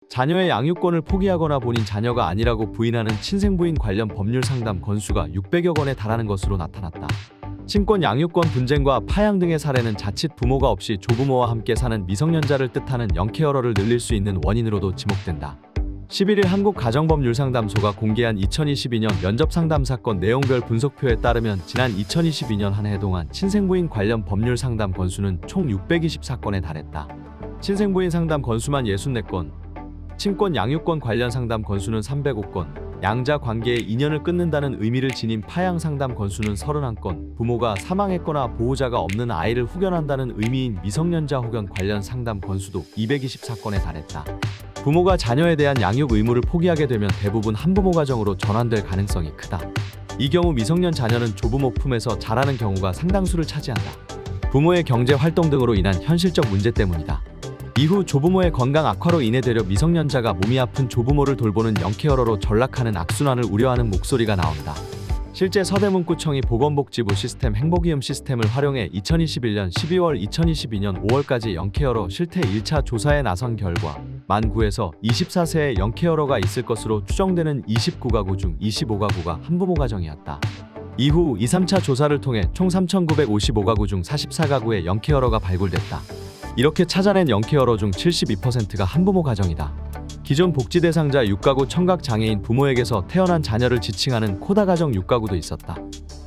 자녀의 양육권을 포기하거나 본인 자녀가 아니라고 부인하는 친생부인 관련 법률 상담 건수가 600여 건에 달하는 것으로 나타났다. 친권 양육권 분쟁과 파양 등의 사례는 자칫 부모가 없이 조부모와 함께 사는 미성년자를 뜻하는 영케어러를 늘릴 수 있는 원인으로도 지목된다. 11일 한국가정법률상담소가 공개한 2022년 면접상담 사건 내용별 분석표에 따르면 지난 2022년 한 해 동안 친생부인 관련 법률 상담 건수는 총 624건에 달했다. 친생부인 상담 건수만 64건, 친권 양육권 관련 상담 건수는 305건, 양자 관계의 인연을 끊는다는 의미를 지닌 파양 상담 건수는 31건, 부모가 사망했거나 보호자가 없는 아이를 후견한다는 의미인 미성년자 후견 관련 상담 건수도 224건에 달했다. 부모가 자녀에 대한 양육 의무를 포기하게 되면 대부분 한부모 가정으로 전환될 가능성이 크다. 이 경우 미성년 자녀는 조부모 품에서 자라는 경우가 상당수를 차지한다. 부모의 경제 활동 등으로 인한 현실적 문제 때문이다. 이후 조부모의 건강 악화로 인해 되려 미성년자가 몸이 아픈 조부모를 돌보는 영케어러로 전락하는 악순환을 우려하는 목소리가 나온다. 실제 서대문구청이 보건복지부 시스템 행복이음 시스템을 활용해 2021년 12월 2022년 5월까지 영케어러 실태 1차 조사에 나선 결과 만 9에서 24세의 영케어러가 있을 것으로 추정되는 29가구 중 25가구가 한부모 가정이었다. 이후 2, 3차 조사를 통해 총 3,955가구 중 44가구의 영케어러가 발굴됐다. 이렇게 찾아낸 영케어러 중 72%가 한부모 가정이다. 기존 복지 대상자 6가구 청각 장애인 부모에게서 태어난 자녀를 지칭하는 코다 가정 6가구도 있었다.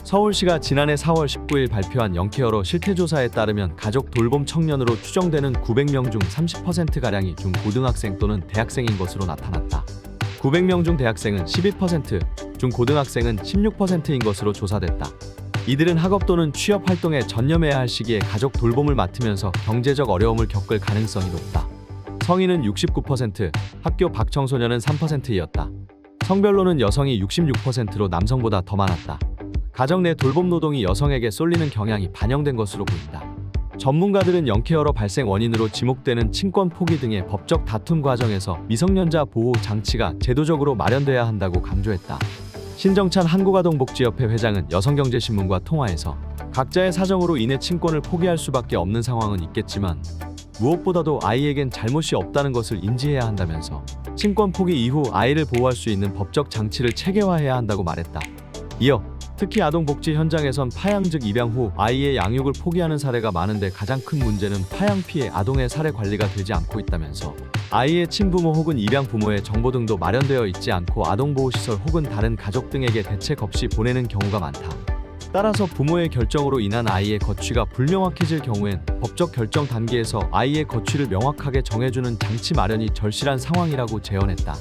서울시가 지난해 4월 19일 발표한 영케어러 실태조사에 따르면 가족 돌봄 청년으로 추정되는 900명 중 30%가량이 중고등학생 또는 대학생인 것으로 나타났다. 900명 중 대학생은 12%, 중고등학생은 16%인 것으로 조사됐다. 이들은 학업 또는 취업 활동에 전념해야 할 시기에 가족 돌봄을 맡으면서 경제적 어려움을 겪을 가능성이 높다. 성인은 69%, 학교 밖청소년은 3%이었다. 성별로는 여성이 66%로 남성보다 더 많았다. 가정 내 돌봄 노동이 여성에게 쏠리는 경향이 반영된 것으로 보인다. 전문가들은 영케어러 발생 원인으로 지목되는 친권 포기 등의 법적 다툼 과정에서 미성년자 보호 장치가 제도적으로 마련돼야 한다고 강조했다. 신정찬 한국아동복지협회 회장은 여성경제신문과 통화에서 각자의 사정으로 인해 친권을 포기할 수밖에 없는 상황은 있겠지만 무엇보다도 아이에겐 잘못이 없다는 것을 인지해야 한다면서 친권 포기 이후 아이를 보호할 수 있는 법적 장치를 체계화해야 한다고 말했다. 이어 특히 아동복지 현장에선 파양 즉 입양 후 아이의 양육을 포기하는 사례가 많은데 가장 큰 문제는 파양 피해 아동의 사례 관리가 되지 않고 있다면서 아이의 친부모 혹은 입양 부모의 정보 등도 마련되어 있지 않고 아동보호시설 혹은 다른 가족 등에게 대책 없이 보내는 경우가 많다. 따라서 부모의 결정으로 인한 아이의 거취가 불명확해질 경우엔 법적 결정 단계에서 아이의 거취를 명확하게 정해주는 장치 마련이 절실한 상황이라고 제언했다.